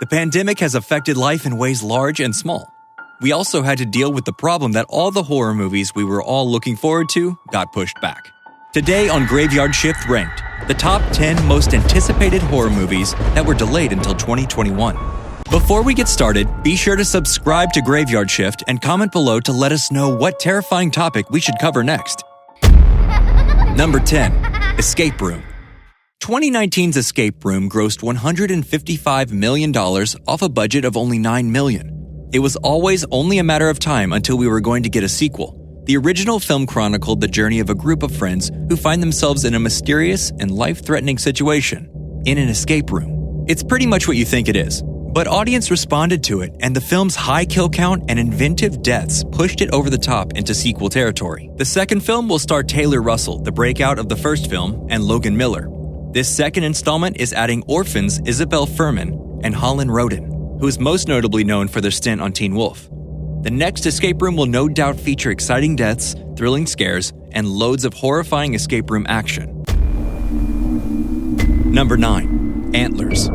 The pandemic has affected life in ways large and small. We also had to deal with the problem that all the horror movies we were all looking forward to got pushed back. Today on Graveyard Shift Ranked, the top 10 most anticipated horror movies that were delayed until 2021. Before we get started, be sure to subscribe to Graveyard Shift and comment below to let us know what terrifying topic we should cover next. Number 10. Escape Room. 2019's Escape Room grossed $155 million off a budget of only $9 million. It was always only a matter of time until we were going to get a sequel. The original film chronicled the journey of a group of friends who find themselves in a mysterious and life-threatening situation in an escape room. It's pretty much what you think it is, but audience responded to it, and the film's high kill count and inventive deaths pushed it over the top into sequel territory. The second film will star Taylor Russell, the breakout of the first film, and Logan Miller. This second installment is adding orphans Isabel Furman and Holland Roden, who is most notably known for their stint on Teen Wolf. The next escape room will no doubt feature exciting deaths, thrilling scares, and loads of horrifying escape room action. Number 9. Antlers.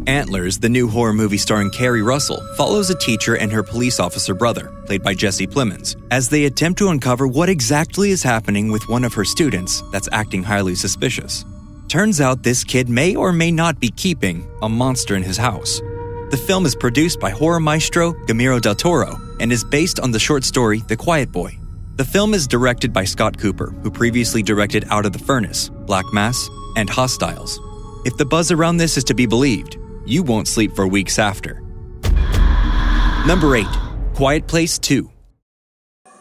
Antlers, the new horror movie starring Kerry Russell, follows a teacher and her police officer brother, played by Jesse Plemons, as they attempt to uncover what exactly is happening with one of her students that's acting highly suspicious. Turns out this kid may or may not be keeping a monster in his house. The film is produced by horror maestro Guillermo del Toro and is based on the short story The Quiet Boy. The film is directed by Scott Cooper, who previously directed Out of the Furnace, Black Mass, and Hostiles. If the buzz around this is to be believed, you won't sleep for weeks after. Number 8. Quiet Place 2.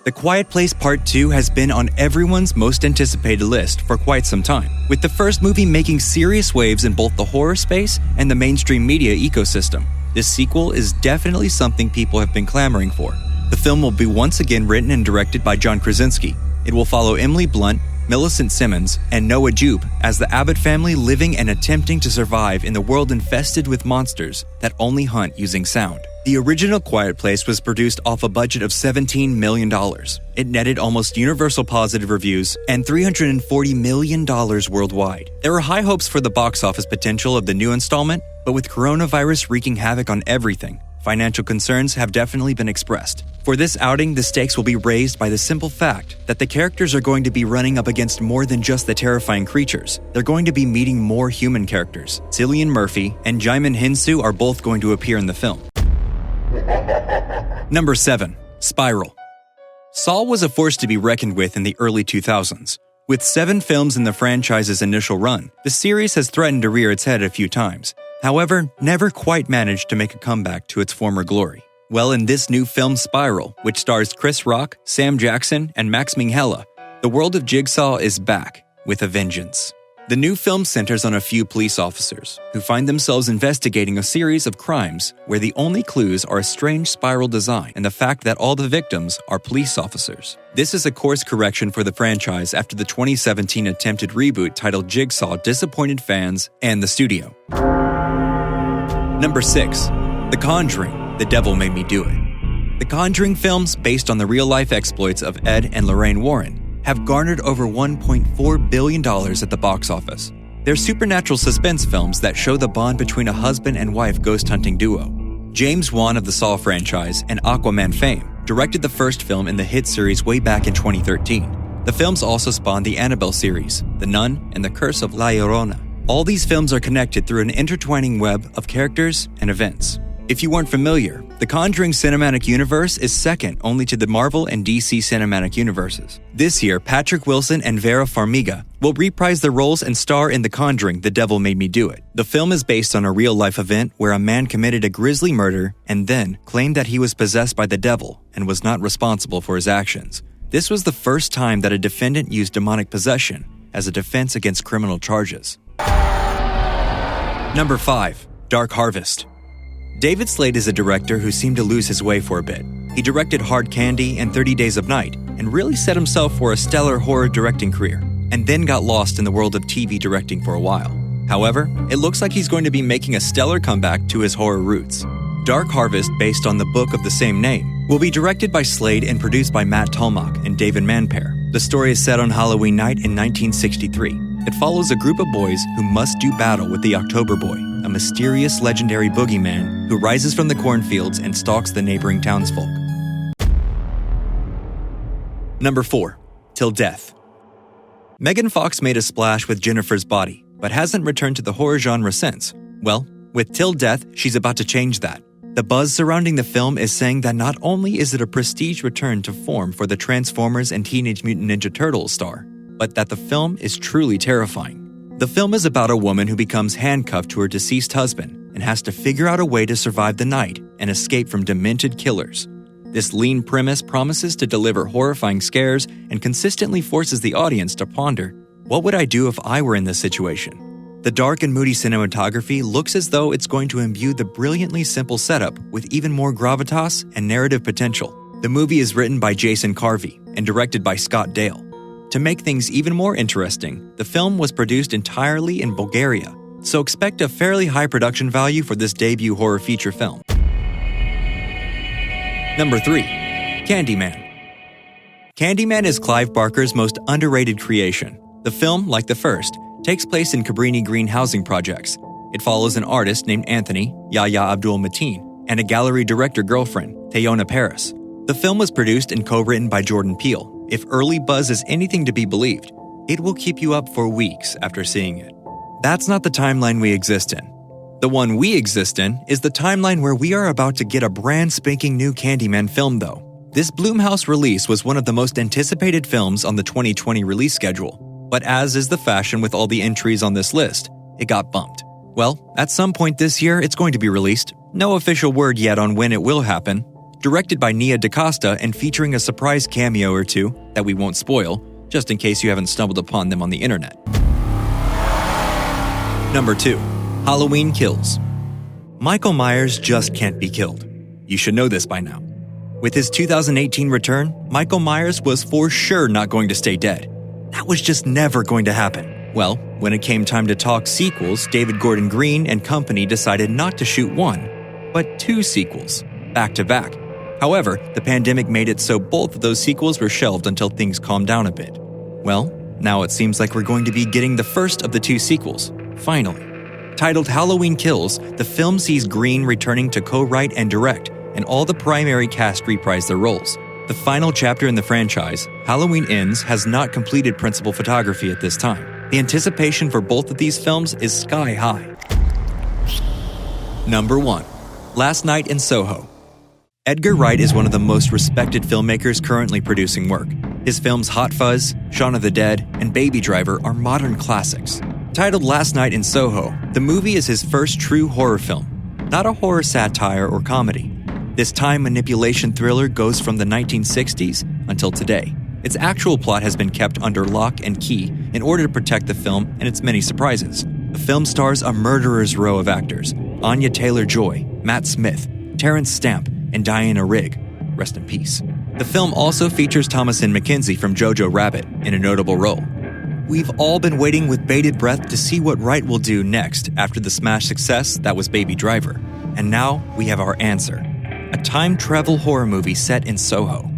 The Quiet Place Part 2 has been on everyone's most anticipated list for quite some time, with the first movie making serious waves in both the horror space and the mainstream media ecosystem. This sequel is definitely something people have been clamoring for. The film will be once again written and directed by John Krasinski. It will follow Emily Blunt, Millicent Simmons, and Noah Jupe as the Abbott family living and attempting to survive in the world infested with monsters that only hunt using sound. The original Quiet Place was produced off a budget of $17 million. It netted almost universal positive reviews and $340 million worldwide. There were high hopes for the box office potential of the new installment, but with coronavirus wreaking havoc on everything, financial concerns have definitely been expressed. For this outing, the stakes will be raised by the simple fact that the characters are going to be running up against more than just the terrifying creatures. They're going to be meeting more human characters. Cillian Murphy and Jaimin Hinsu are both going to appear in the film. Number 7. Spiral. Saw was a force to be reckoned with in the early 2000s. With 7 films in the franchise's initial run, the series has threatened to rear its head a few times. However, never quite managed to make a comeback to its former glory. Well, in this new film Spiral, which stars Chris Rock, Sam Jackson, and Max Minghella, the world of Jigsaw is back with a vengeance. The new film centers on a few police officers who find themselves investigating a series of crimes where the only clues are a strange spiral design and the fact that all the victims are police officers. This is a course correction for the franchise after the 2017 attempted reboot titled Jigsaw disappointed fans and the studio. Number 6. The Conjuring. The Devil Made Me Do It. The Conjuring films, based on the real-life exploits of Ed and Lorraine Warren, have garnered over $1.4 billion at the box office. They're supernatural suspense films that show the bond between a husband and wife ghost hunting duo. James Wan of the Saw franchise and Aquaman fame directed the first film in the hit series way back in 2013. The films also spawned the Annabelle series, The Nun, and The Curse of La Llorona. All these films are connected through an intertwining web of characters and events. If you weren't familiar, the Conjuring cinematic universe is second only to the Marvel and DC cinematic universes. This year, Patrick Wilson and Vera Farmiga will reprise their roles and star in The Conjuring, The Devil Made Me Do It. The film is based on a real-life event where a man committed a grisly murder and then claimed that he was possessed by the devil and was not responsible for his actions. This was the first time that a defendant used demonic possession as a defense against criminal charges. Number 5. Dark Harvest. David Slade is a director who seemed to lose his way for a bit. He directed Hard Candy and 30 Days of Night and really set himself for a stellar horror directing career, and then got lost in the world of TV directing for a while. However, it looks like he's going to be making a stellar comeback to his horror roots. Dark Harvest, based on the book of the same name, will be directed by Slade and produced by Matt Tolmach and David Manper. The story is set on Halloween night in 1963. It follows a group of boys who must do battle with the October Boy, a mysterious legendary boogeyman who rises from the cornfields and stalks the neighboring townsfolk. Number 4. Till Death. Megan Fox made a splash with Jennifer's Body, but hasn't returned to the horror genre since. Well, with Till Death, she's about to change that. The buzz surrounding the film is saying that not only is it a prestige return to form for the Transformers and Teenage Mutant Ninja Turtles star, but that the film is truly terrifying. The film is about a woman who becomes handcuffed to her deceased husband and has to figure out a way to survive the night and escape from demented killers. This lean premise promises to deliver horrifying scares and consistently forces the audience to ponder, what would I do if I were in this situation? The dark and moody cinematography looks as though it's going to imbue the brilliantly simple setup with even more gravitas and narrative potential. The movie is written by Jason Carvey and directed by Scott Dale. To make things even more interesting, the film was produced entirely in Bulgaria, so expect a fairly high production value for this debut horror feature film. Number 3. Candyman. Candyman is Clive Barker's most underrated creation. The film, like the first, takes place in Cabrini Green housing projects. It follows an artist named Anthony, Yahya Abdul-Mateen, and a gallery director girlfriend, Teyona Paris. The film was produced and co-written by Jordan Peele. If early buzz is anything to be believed, it will keep you up for weeks after seeing it. That's not the timeline we exist in. The one we exist in is the timeline where we are about to get a brand spanking new Candyman film though. This Blumhouse release was one of the most anticipated films on the 2020 release schedule. But as is the fashion with all the entries on this list, it got bumped. Well, at some point this year, it's going to be released. No official word yet on when it will happen. Directed by Nia DaCosta and featuring a surprise cameo or two that we won't spoil, just in case you haven't stumbled upon them on the internet. Number 2. Halloween Kills. Michael Myers just can't be killed. You should know this by now. With his 2018 return, Michael Myers was for sure not going to stay dead. That was just never going to happen. Well, when it came time to talk sequels, David Gordon Green and company decided not to shoot one, but 2 sequels, back to back. However, the pandemic made it so both of those sequels were shelved until things calmed down a bit. Well, now it seems like we're going to be getting the first of the 2 sequels, finally. Titled Halloween Kills, the film sees Green returning to co-write and direct, and all the primary cast reprise their roles. The final chapter in the franchise, Halloween Ends, has not completed principal photography at this time. The anticipation for both of these films is sky high. Number 1. Last Night in Soho. Edgar Wright is one of the most respected filmmakers currently producing work. His films Hot Fuzz, Shaun of the Dead, and Baby Driver are modern classics. Titled Last Night in Soho, the movie is his first true horror film, not a horror satire or comedy. This time manipulation thriller goes from the 1960s until today. Its actual plot has been kept under lock and key in order to protect the film and its many surprises. The film stars a murderer's row of actors: Anya Taylor-Joy, Matt Smith, Terrence Stamp, and Diana Rigg. Rest in peace. The film also features Thomasin McKenzie from Jojo Rabbit in a notable role. We've all been waiting with bated breath to see what Wright will do next after the smash success that was Baby Driver. And now we have our answer. A time travel horror movie set in Soho.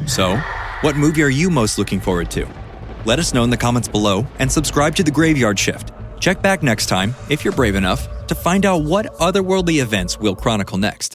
So, what movie are you most looking forward to? Let us know in the comments below and subscribe to The Graveyard Shift. Check back next time, if you're brave enough, to find out what otherworldly events we'll chronicle next.